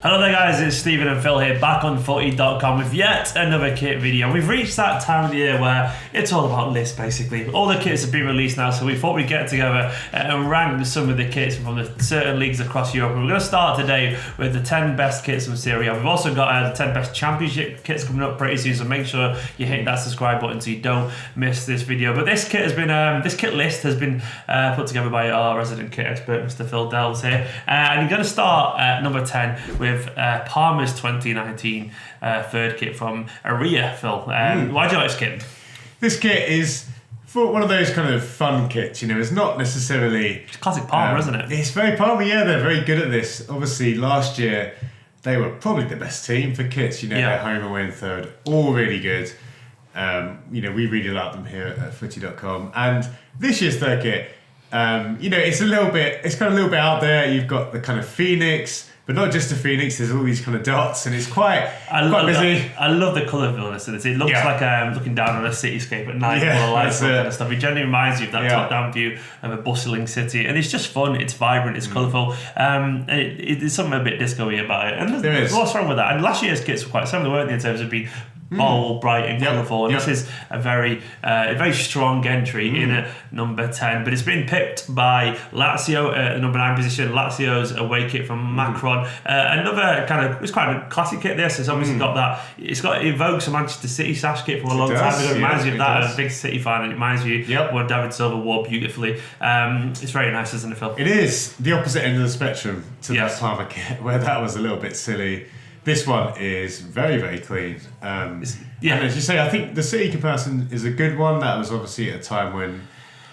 Hello there guys, it's Stephen and Phil here, back on FOOTY.COM with yet another kit video. We've reached that time of the year where it's all about lists basically. All the kits have been released now, so we thought we'd get together and rank some of the kits from the certain leagues across Europe. And we're going to start today with the 10 best kits from Serie A. We've also got the 10 best championship kits coming up pretty soon, so make sure you hit that subscribe button so you don't miss this video. But this kit has been, this kit list has been put together by our resident kit expert, Mr. Phil Delves here. And you're going to start at number 10 with Parma's 2019 third kit from Area, Phil. Why do you like this kit? This kit is for one of those kind of fun kits, you know, it's not necessarily... It's classic Parma, isn't it? It's very Parma, yeah, they're very good at this. Obviously, last year, they were probably the best team for kits, you know, their home away and third, all really good. You know, we really like them here at FOOTY.COM. And this year's third kit, you know, it's kind of a little bit out there. You've got the kind of Phoenix, but not just the Phoenix, there's all these kind of dots, and it's quite busy. I love the colourfulness of this. It looks like looking down on a cityscape at night, full of lights and all kind of stuff. It generally reminds you of that top-down view of a bustling city, and it's just fun, it's vibrant, it's colourful. There's something a bit disco-y about it. And there's what's wrong with that? And last year's kits were quite similar, weren't they, in terms of being bold, bright and colourful, and this is a very strong entry in at number 10, but it's been pipped by Lazio at the number 9 position. Lazio's away kit from Macron, another kind of, it's quite a classic kit. This has obviously got that, it evokes a Manchester City sash kit from a long time ago. It reminds you of that, as a big City fan, and it reminds you what David Silva wore beautifully. It's very nice, isn't it, Phil? It is the opposite end of the spectrum to that Parma kit, where that was a little bit silly. This one is very, very clean. And as you say, I think the City comparison is a good one. That was obviously at a time when,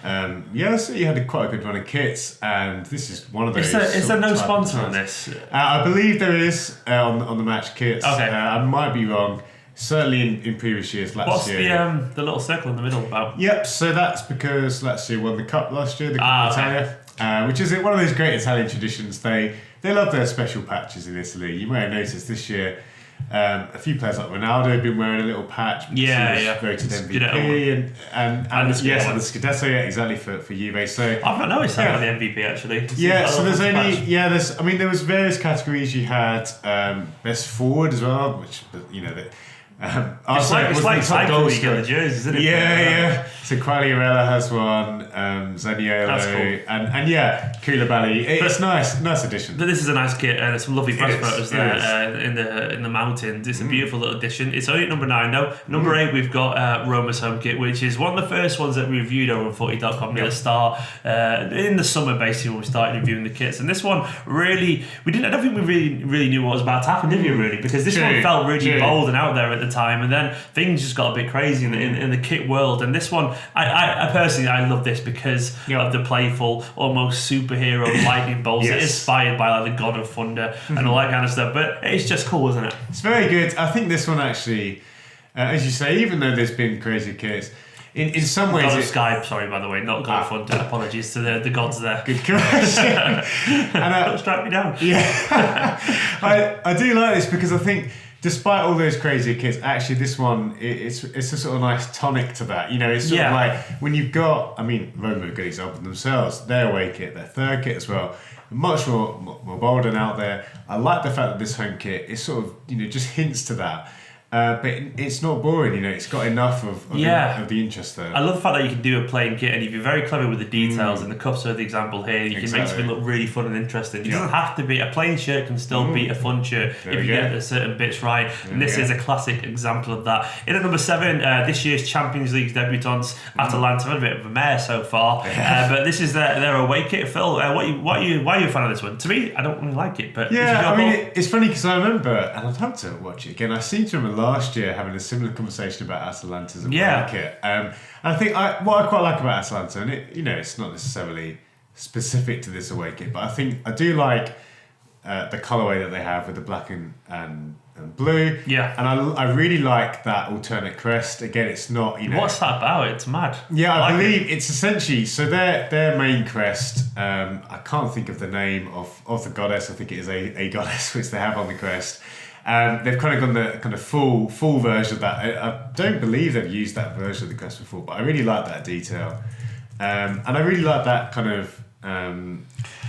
the City had quite a good run of kits, and this is one of those. Is there no sponsor on this? I believe there is on the match kits. Okay. I might be wrong. Certainly in previous years, Lazio. What's the little circle in the middle about? Yep, so that's because Lazio won the Cup last year, the Cup of Italia, which is one of those great Italian traditions. They love their special patches in Italy. You may have noticed this year, a few players like Ronaldo have been wearing a little patch. Voted MVP and the Scudetto, exactly for Juve. So I've not noticed that with the MVP actually. So there was various categories. You had best forward as well, which it's like cycling, you get the jerseys, isn't it? So Quagliarella has one, Zaniolo, cool. and Koulibaly. It's nice addition. But this is a nice kit, and some lovely press photos there in the mountains. It's a beautiful little addition. It's only at number 9 though. Number 8 we've got Roma's home kit, which is one of the first ones that we reviewed over on FOOTY.COM near the start in the summer, basically, when we started reviewing the kits. And this one really, I don't think we really knew what was about to happen, did we? Really, because this one felt really bold and out there at the time, and then things just got a bit crazy in the kit world. And this one, I personally love this because of the playful, almost superhero lightning bolts. It's inspired by like the God of Thunder and all that kind of stuff. But it's just cool, isn't it? It's very good. I think this one actually, as you say, even though there's been crazy kits, in some ways... God of Sky, sorry, by the way, not God of Thunder. Apologies to the gods there. Good question. Don't strike me down. I do like this because I think, despite all those crazy kits, actually this one, it's a sort of nice tonic to that. You know, it's sort of like when you've got, Roma are a good example themselves, their away kit, their third kit as well, much more bold and out there. I like the fact that this home kit is sort of, just hints to that. But it's not boring, it's got enough of the interest there. I love the fact that you can do a plain kit, and if you're very clever with the details, and the cuffs are the example here, you can make something look really fun and interesting. It doesn't have to be, a plain shirt can still be a fun shirt if you get the certain bits right, and this is a classic example of that. In at number 7, this year's Champions League debutants, Atalanta. I've had a bit of a mare so far, but this is their away kit. Phil, why are you a fan of this one? To me, I don't really like it, but it's funny because I remember, and I'd have to watch it again, I seem to remember last year having a similar conversation about Atalanta's away kit. And I think what I quite like about Atalanta, and it's not necessarily specific to this away kit, but I do like the colourway that they have with the black and blue. And I really like that alternate crest. Again, it's not, What's that about? It's mad. I believe it's essentially, so their main crest, I can't think of the name of the goddess. I think it is a goddess which they have on the crest. They've kind of gone the kind of full version of that. I don't believe they've used that version of the crest before, but I really like that detail. And I really like that kind of...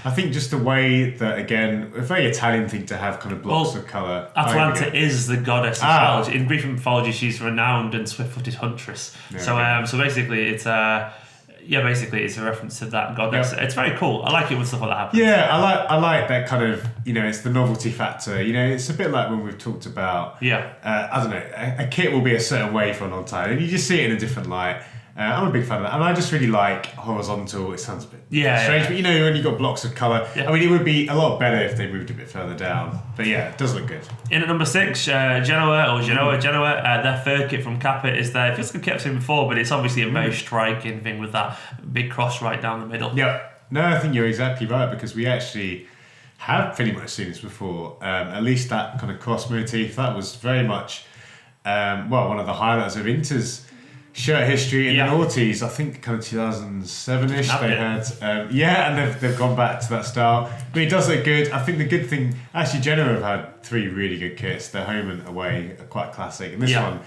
I think just the way that, again, a very Italian thing to have kind of blocks of colour. Atalanta is the goddess as well. In Greek mythology, she's renowned and swift-footed huntress. Yeah, so basically, it's basically it's a reference to that goddess. Yep. It's very cool. I like it when stuff like that happens. Yeah, I like that kind of, it's the novelty factor. It's a bit like when we've talked about, I don't know, a kit will be a certain way for a long time, and you just see it in a different light. I'm a big fan of that, and I just really like horizontal. It sounds a bit strange, but when you've got blocks of colour, I mean, it would be a lot better if they moved a bit further down. But yeah, it does look good. In at number 6, Genoa, their third kit from Kappa is there. It feels like I've seen before, but it's obviously a very striking thing with that big cross right down the middle. Yeah, no, I think you're exactly right, because we actually have pretty much seen this before. At least that kind of cross motif, that was very much one of the highlights of Inter's shirt history in the noughties. I think kind of 2007-ish they had. And they've gone back to that style. But it does look good. I think the good thing, actually, Genoa have had 3 really good kits. Their home and away are quite classic. And this one,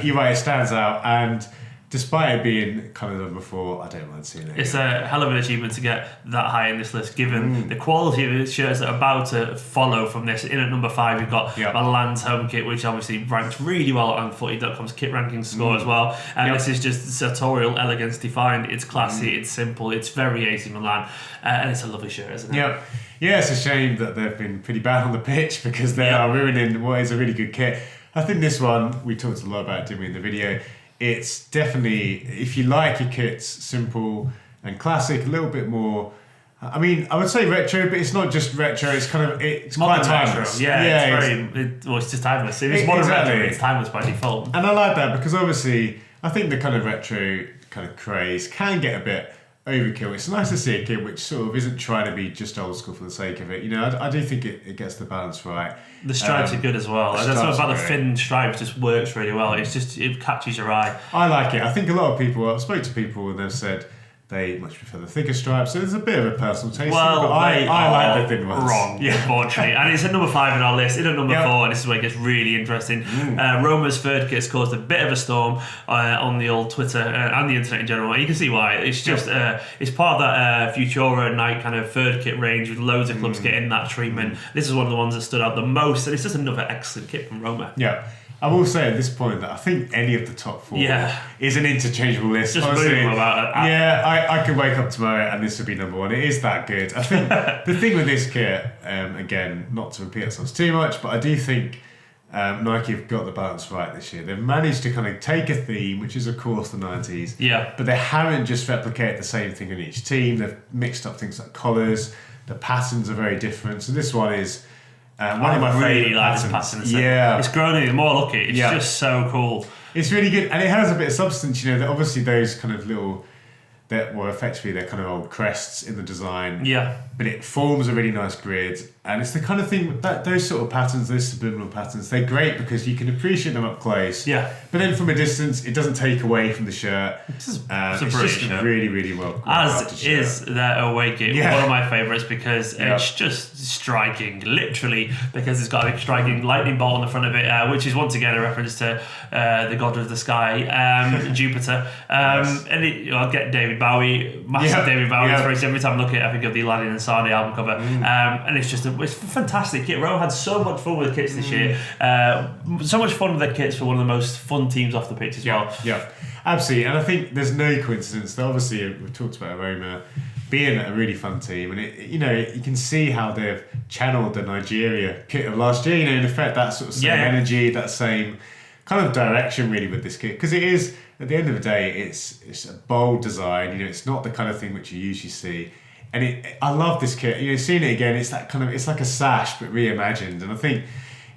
you're right, it stands out. And despite it being kind of number 4, I don't mind seeing it. It's a hell of an achievement to get that high in this list, given the quality of the shirts that are about to follow from this. In at number 5, we've got Milan's home kit, which obviously ranks really well on FOOTY.COM's kit rankings score as well. And this is just sartorial elegance defined. It's classy, it's simple, it's very AC Milan, and it's a lovely shirt, isn't it? Yeah, it's a shame that they've been pretty bad on the pitch, because they are ruining what is a really good kit. I think this one, we talked a lot about it, didn't we, in the video. It's definitely, if you like your kits simple and classic, a little bit more, I mean, I would say retro, but it's not just retro, it's kind of, it's quite timeless. It's just timeless. If it's modern retro, it's timeless by default. And I like that, because obviously, I think the kind of retro kind of craze can get a bit overkill. It's nice to see a kit which sort of isn't trying to be just old school for the sake of it. I do think it gets the balance right. The stripes are good as well. That's what about the thin stripes just works really well. It catches your eye. I like it. I think a lot of people, I've spoke to people and they've said they much prefer the thicker stripes. So there's a bit of a personal taste. Well, I like the thin ones. Wrong, unfortunately. And it's at number 5 in our list. In at number 4, and this is where it gets really interesting. Roma's third kit has caused a bit of a storm on the old Twitter and the internet in general. And you can see why. It's just it's part of that Futura Night kind of third kit range with loads of clubs getting that treatment. This is one of the ones that stood out the most, and it's just another excellent kit from Roma. Yeah. I will say at this point that I think any of the top 4 is an interchangeable list. Just honestly, about it. I could wake up tomorrow and this would be number 1. It is that good. I think the thing with this kit, again, not to repeat ourselves too much, but I do think Nike have got the balance right this year. They've managed to kind of take a theme, which is of course the 90s, but they haven't just replicated the same thing in each team. They've mixed up things like collars. The patterns are very different. So this one is one of my really favourite patterns. It's grown even more. Look, it's just so cool. It's really good, and it has a bit of substance. That obviously those kind of little, effectively they're kind of old crests in the design. But it forms a really nice grid, and it's the kind of thing that those sort of patterns, those subliminal patterns, they're great because you can appreciate them up close. But then from a distance, it doesn't take away from the shirt. It's just really, really well. As is their away kit, one of my favourites, because it's just striking, literally, because it's got a striking lightning bolt on the front of it, which is once again a reference to the god of the sky, Jupiter. And I'll get David Bowie, massive David Bowie inspiration. Every time I look at it, I think of the Aladdin and Sade album cover, and it's just it's a fantastic kit. Rome had so much fun with kits this year, so much fun with their kits for one of the most fun teams off the pitch as well. Absolutely. And I think there's no coincidence that obviously we've talked about Roma being a really fun team, and you can see how they've channeled the Nigeria kit of last year. In effect, that sort of same energy, that same kind of direction really with this kit, because it is, at the end of the day, it's a bold design. It's not the kind of thing which you usually see. And I love this kit. Seeing it again, it's that kind of, it's like a sash but reimagined. And I think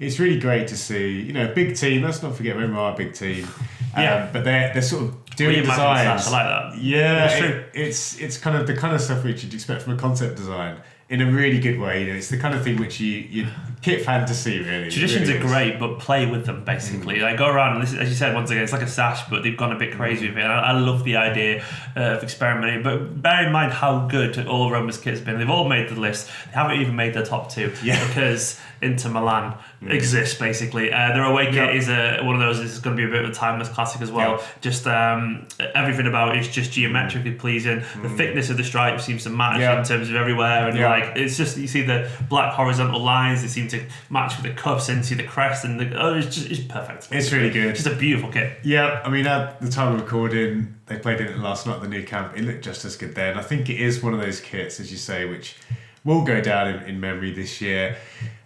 it's really great to see. A big team. Let's not forget Roma are a big team. But they're sort of doing designs. Sash, I like that. Yeah, it's true. It's kind of the kind of stuff which you'd expect from a concept design. in a really good way. It's the kind of thing which you kit fantasy, really. Traditions are great, but play with them, basically. Like, go around, and this is, as you said, once again, it's like a sash, but they've gone a bit crazy with it. And I love the idea of experimenting, but bear in mind how good all Roma's kits have been. They've all made the list. They haven't even made their top 2 because Inter Milan exists, basically. Their away kit is one of those. This is going to be a bit of a timeless classic as well. Just everything about it is just geometrically pleasing. The thickness of the stripes seems to match in terms of everywhere, and like it's just, you see the black horizontal lines. They seem to match with the cuffs, and see the crest, and it's perfect. It's really good. Just a beautiful kit. Yeah, I mean, at the time of recording, they played in it last night at the new camp. It looked just as good there, and I think it is one of those kits, as you say, which will go down in memory this year.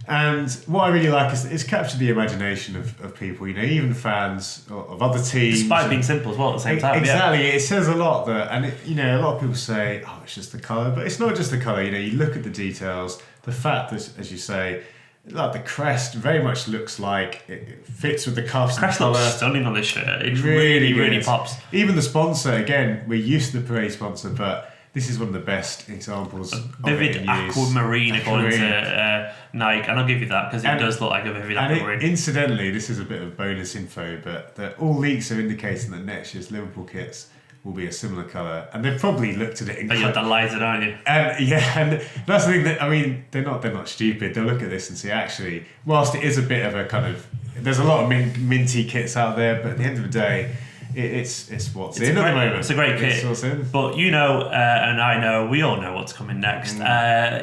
And what I really like is it's captured the imagination of people, even fans of other teams. Despite being simple as well at the same time. Exactly, it says a lot that, and a lot of people say, oh, it's just the colour, but it's not just the colour. You look at the details, the fact that, as you say, like the crest very much looks like it fits with the cuffs. The crest looks stunning on this shirt. It really pops. Even the sponsor, again, we're used to the parade sponsor, but this is one of the best examples. Vivid aquamarine, according to Nike, and I'll give you that because it does look like a vivid aquamarine. Incidentally, this is a bit of bonus info, but all leaks are indicating that next year's Liverpool kits will be a similar colour, and they've probably looked at it and you're delighted, aren't you? And that's the thing that, I mean, they're not stupid. They'll look at this and see, actually, whilst it is a bit of a kind of, there's a lot of minty kits out there, but at the end of the day, it's what's in at the moment. It's a great kit. But and I know, we all know what's coming next.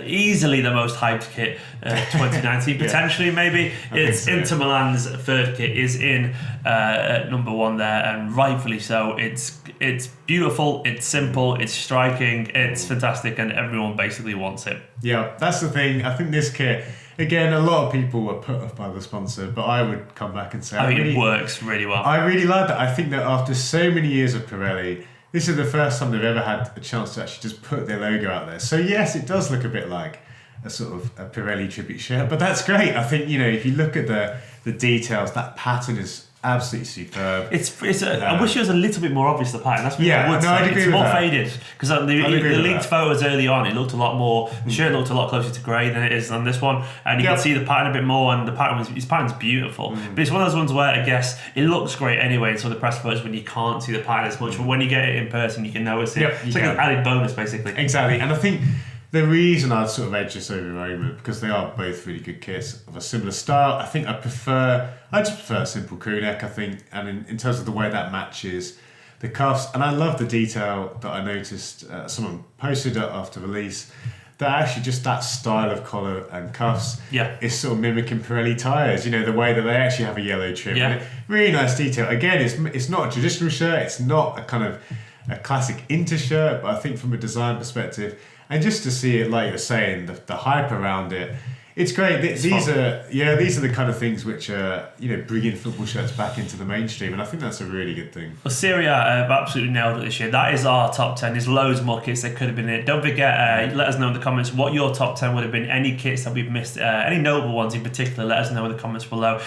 Easily the most hyped kit 2019, potentially, maybe. It's Inter Milan's third kit is in at number 1 there, and rightfully so. It's beautiful, it's simple, it's striking, it's fantastic, and everyone basically wants it. Yeah, that's the thing. I think this kit, again, a lot of people were put off by the sponsor, but I would come back and say, it works really well. I really like that. I think that after so many years of Pirelli, this is the first time they've ever had a chance to actually just put their logo out there. So yes, it does look a bit like a sort of a Pirelli tribute shirt, but that's great. I think, if you look at the details, that pattern is absolutely superb. I wish it was a little bit more obvious, the pattern. That's what I would say. I'd agree it's with more that. faded, because the leaked photos early on, it looked a lot more. The shirt looked a lot closer to grey than it is on this one, and you can see the pattern a bit more. And his pattern's beautiful, but it's one of those ones where I guess it looks great anyway. And so the press photos, when you can't see the pattern as much, but when you get it in person, you can notice it. It's like an added bonus, basically. Exactly, and I think the reason I'd sort of edge this over Roma, because they are both really good kits of a similar style. I think I just prefer a simple crew neck, I think, and in terms of the way that matches the cuffs. And I love the detail that I noticed someone posted after release, that actually just that style of collar and cuffs is sort of mimicking Pirelli tyres, the way that they actually have a yellow trim. Yeah. Really nice detail. Again, it's not a traditional shirt, it's not a kind of a classic Inter shirt, but I think from a design perspective, and just to see it, like you're saying, the hype around it, it's great. These are the kind of things which are bringing football shirts back into the mainstream, and I think that's a really good thing. Well, Serie A have absolutely nailed it this year. That is our top 10. There's loads more kits that could have been in it. Don't forget, let us know in the comments what your top 10 would have been. Any kits that we've missed, any notable ones in particular, let us know in the comments below.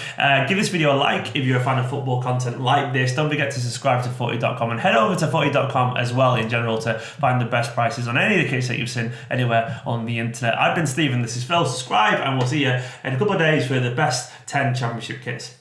Give this video a like if you're a fan of football content like this. Don't forget to subscribe to FOOTY.COM and head over to FOOTY.COM as well in general to find the best prices on any of the kits that you've seen anywhere on the internet. I've been Stephen, this is Phil. Subscribe, and we'll see you in a couple of days for the best 10 championship kits.